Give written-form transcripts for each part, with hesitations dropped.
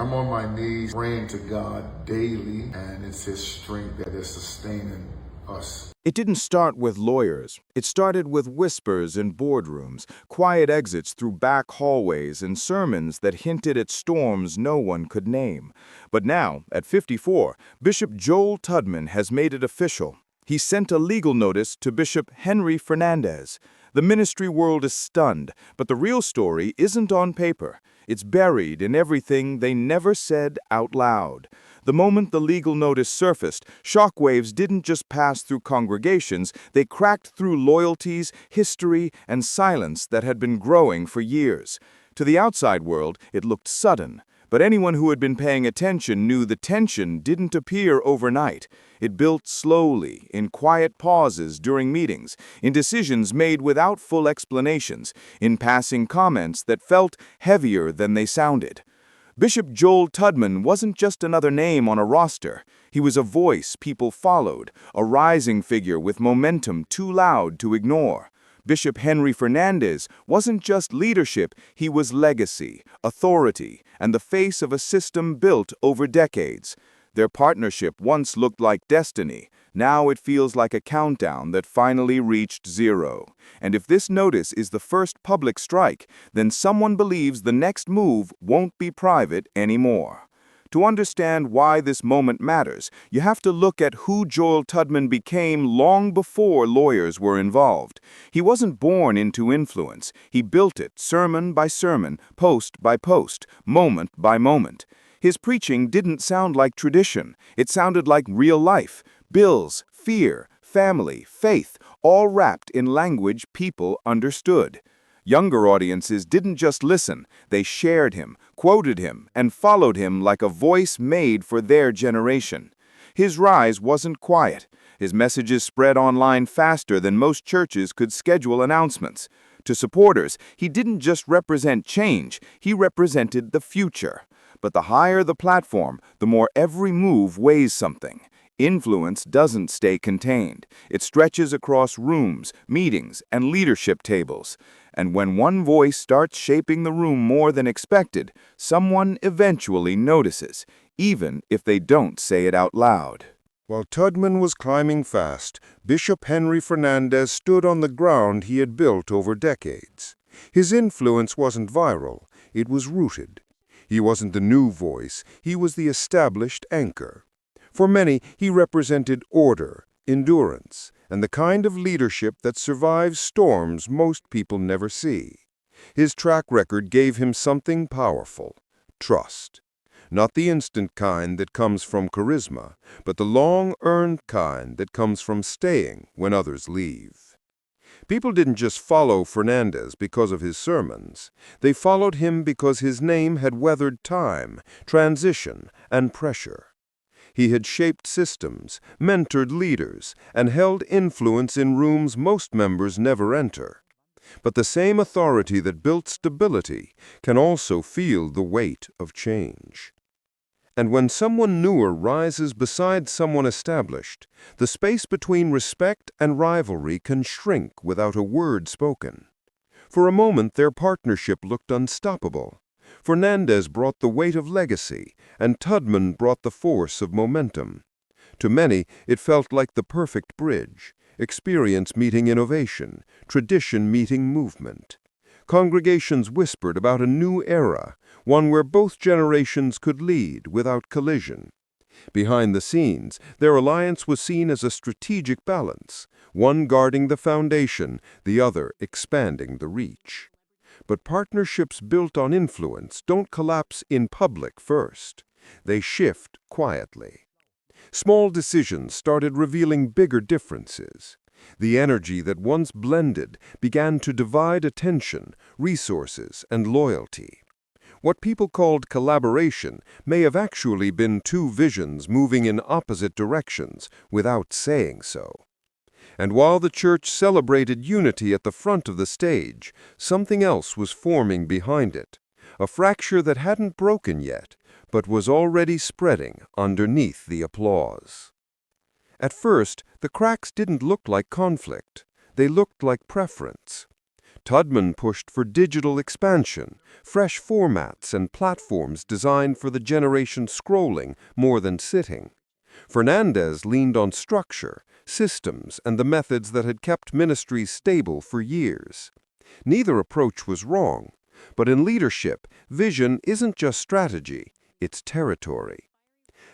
I'm on my knees praying to God daily, and it's His strength that is sustaining us. It didn't start with lawyers. It started with whispers in boardrooms, quiet exits through back hallways, and sermons that hinted at storms no one could name. But now, at 54, Bishop Joel Tudman has made it official. He sent a legal notice to Bishop Henry Fernandez. The ministry world is stunned, but the real story isn't on paper. It's buried in everything they never said out loud. The moment the legal notice surfaced, shockwaves didn't just pass through congregations, they cracked through loyalties, history, and silence that had been growing for years. To the outside world, it looked sudden, but anyone who had been paying attention knew the tension didn't appear overnight. It built slowly, in quiet pauses during meetings, in decisions made without full explanations, in passing comments that felt heavier than they sounded. Bishop Joel Tudman wasn't just another name on a roster. He was a voice people followed, a rising figure with momentum too loud to ignore. Bishop Henry Fernandez wasn't just leadership, he was legacy, authority, and the face of a system built over decades. Their partnership once looked like destiny. Now it feels like a countdown that finally reached zero. And if this notice is the first public strike, then someone believes the next move won't be private anymore. To understand why this moment matters, you have to look at who Joel Tudman became long before lawyers were involved. He wasn't born into influence. He built it sermon by sermon, post by post, moment by moment. His preaching didn't sound like tradition. It sounded like real life. Bills, fear, family, faith, all wrapped in language people understood. Younger audiences didn't just listen, they shared him, quoted him, and followed him like a voice made for their generation. His rise wasn't quiet. His messages spread online faster than most churches could schedule announcements. To supporters, he didn't just represent change, he represented the future. But the higher the platform, the more every move weighs something. Influence doesn't stay contained. It stretches across rooms, meetings, and leadership tables. And when one voice starts shaping the room more than expected, someone eventually notices, even if they don't say it out loud. While Tudman was climbing fast, Bishop Henry Fernandez stood on the ground he had built over decades. His influence wasn't viral, it was rooted. He wasn't the new voice, he was the established anchor. For many, he represented order, endurance, and the kind of leadership that survives storms most people never see. His track record gave him something powerful: trust. Not the instant kind that comes from charisma, but the long-earned kind that comes from staying when others leave. People didn't just follow Fernandez because of his sermons. They followed him because his name had weathered time, transition, and pressure. He had shaped systems, mentored leaders, and held influence in rooms most members never enter. But the same authority that built stability can also feel the weight of change. And when someone newer rises beside someone established, the space between respect and rivalry can shrink without a word spoken. For a moment, their partnership looked unstoppable. Fernandez brought the weight of legacy, and Tudman brought the force of momentum. To many, it felt like the perfect bridge, experience meeting innovation, tradition meeting movement. Congregations whispered about a new era, one where both generations could lead without collision. Behind the scenes, their alliance was seen as a strategic balance, one guarding the foundation, the other expanding the reach. But partnerships built on influence don't collapse in public first. They shift quietly. Small decisions started revealing bigger differences. The energy that once blended began to divide attention, resources, and loyalty. What people called collaboration may have actually been two visions moving in opposite directions without saying so. And while the church celebrated unity at the front of the stage, something else was forming behind it, a fracture that hadn't broken yet, but was already spreading underneath the applause. At first, the cracks didn't look like conflict. They looked like preference. Tudman pushed for digital expansion, fresh formats and platforms designed for the generation scrolling more than sitting. Fernandez leaned on structure, systems, and the methods that had kept ministries stable for years. Neither approach was wrong, but in leadership, vision isn't just strategy, it's territory.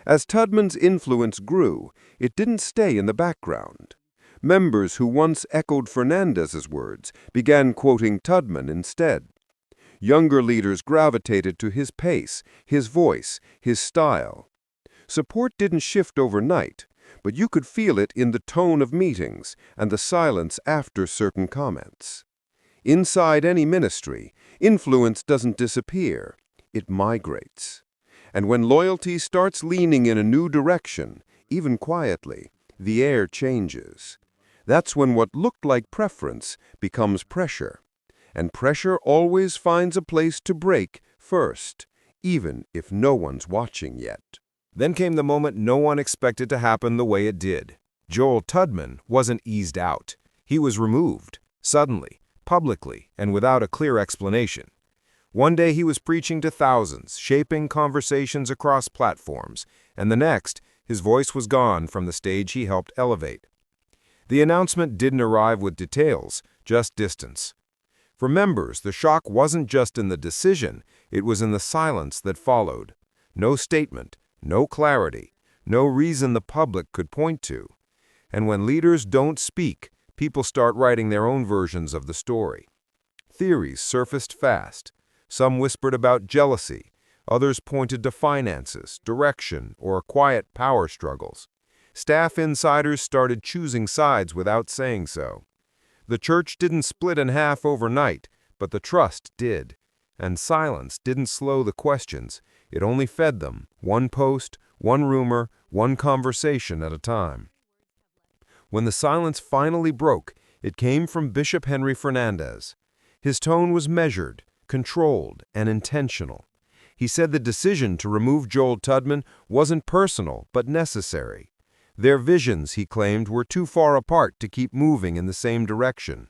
As Tudman's influence grew, it didn't stay in the background. Members who once echoed Fernandez's words began quoting Tudman instead. Younger leaders gravitated to his pace, his voice, his style. Support didn't shift overnight, but you could feel it in the tone of meetings and the silence after certain comments. Inside any ministry, influence doesn't disappear, it migrates. And when loyalty starts leaning in a new direction, even quietly, the air changes. That's when what looked like preference becomes pressure. And pressure always finds a place to break first, even if no one's watching yet. Then came the moment no one expected to happen the way it did. Joel Tudman wasn't eased out. He was removed, suddenly, publicly, and without a clear explanation. One day he was preaching to thousands, shaping conversations across platforms, and the next, his voice was gone from the stage he helped elevate. The announcement didn't arrive with details, just distance. For members, the shock wasn't just in the decision, it was in the silence that followed. No statement, no clarity, no reason the public could point to. And when leaders don't speak, people start writing their own versions of the story. Theories surfaced fast. Some whispered about jealousy, others pointed to finances, direction, or quiet power struggles. Staff insiders started choosing sides without saying so. The church didn't split in half overnight, but the trust did. And silence didn't slow the questions, it only fed them, one post, one rumor, one conversation at a time. When the silence finally broke, it came from Bishop Henry Fernandez. His tone was measured, controlled, and intentional. He said the decision to remove Joel Tudman wasn't personal, but necessary. Their visions, he claimed, were too far apart to keep moving in the same direction.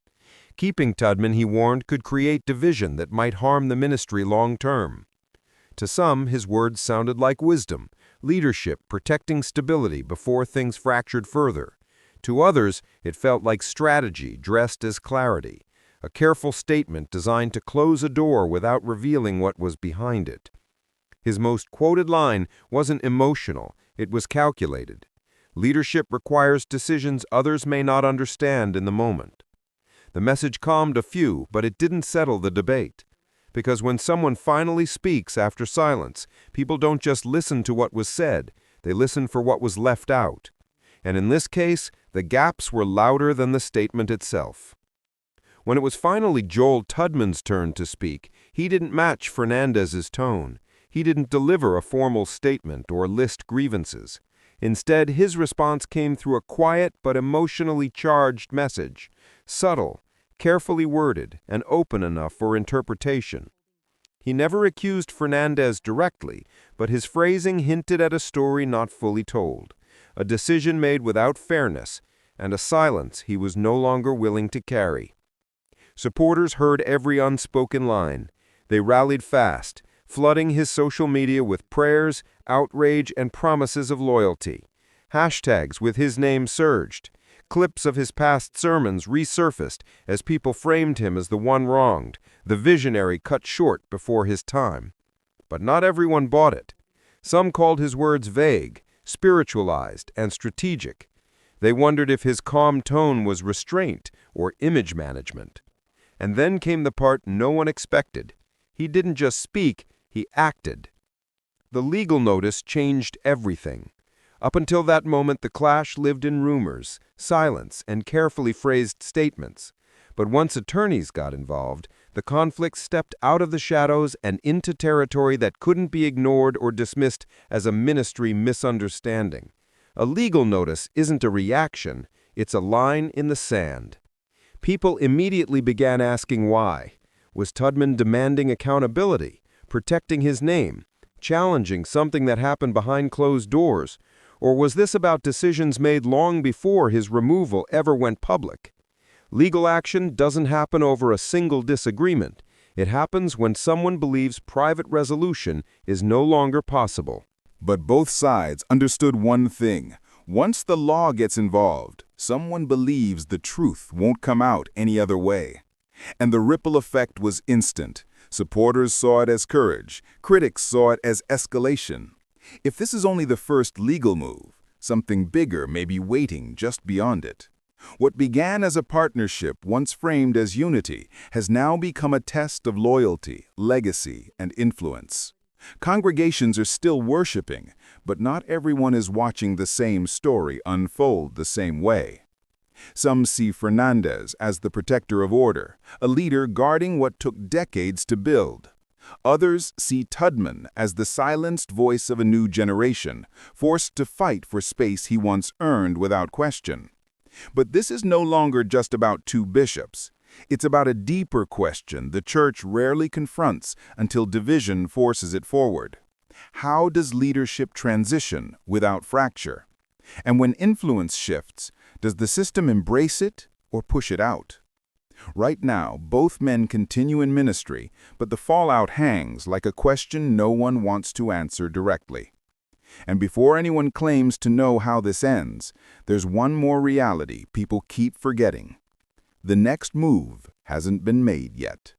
Keeping Tudman, he warned, could create division that might harm the ministry long term. To some, his words sounded like wisdom, leadership protecting stability before things fractured further. To others, it felt like strategy dressed as clarity, a careful statement designed to close a door without revealing what was behind it. His most quoted line wasn't emotional, it was calculated. Leadership requires decisions others may not understand in the moment. The message calmed a few, but it didn't settle the debate. Because when someone finally speaks after silence, people don't just listen to what was said, they listen for what was left out. And in this case, the gaps were louder than the statement itself. When it was finally Joel Tudman's turn to speak, he didn't match Fernandez's tone. He didn't deliver a formal statement or list grievances. Instead, his response came through a quiet but emotionally charged message, subtle, carefully worded, and open enough for interpretation. He never accused Fernandez directly, but his phrasing hinted at a story not fully told, a decision made without fairness, and a silence he was no longer willing to carry. Supporters heard every unspoken line. They rallied fast, flooding his social media with prayers, outrage, and promises of loyalty. Hashtags with his name surged. Clips of his past sermons resurfaced as people framed him as the one wronged, the visionary cut short before his time. But not everyone bought it. Some called his words vague, spiritualized, and strategic. They wondered if his calm tone was restraint or image management. And then came the part no one expected. He didn't just speak, he acted. The legal notice changed everything. Up until that moment, the clash lived in rumors, silence, and carefully phrased statements. But once attorneys got involved, the conflict stepped out of the shadows and into territory that couldn't be ignored or dismissed as a ministry misunderstanding. A legal notice isn't a reaction, it's a line in the sand. People immediately began asking why. Was Tudman demanding accountability, protecting his name, challenging something that happened behind closed doors? Or was this about decisions made long before his removal ever went public? Legal action doesn't happen over a single disagreement. It happens when someone believes private resolution is no longer possible. But both sides understood one thing. Once the law gets involved, someone believes the truth won't come out any other way. And the ripple effect was instant. Supporters saw it as courage. Critics saw it as escalation. If this is only the first legal move, something bigger may be waiting just beyond it. What began as a partnership once framed as unity has now become a test of loyalty, legacy, and influence. Congregations are still worshiping, but not everyone is watching the same story unfold the same way. Some see Fernandez as the protector of order, a leader guarding what took decades to build. Others see Tudman as the silenced voice of a new generation, forced to fight for space he once earned without question. But this is no longer just about two bishops. It's about a deeper question the church rarely confronts until division forces it forward. How does leadership transition without fracture? And when influence shifts, does the system embrace it or push it out? Right now, both men continue in ministry, but the fallout hangs like a question no one wants to answer directly. And before anyone claims to know how this ends, there's one more reality people keep forgetting. The next move hasn't been made yet.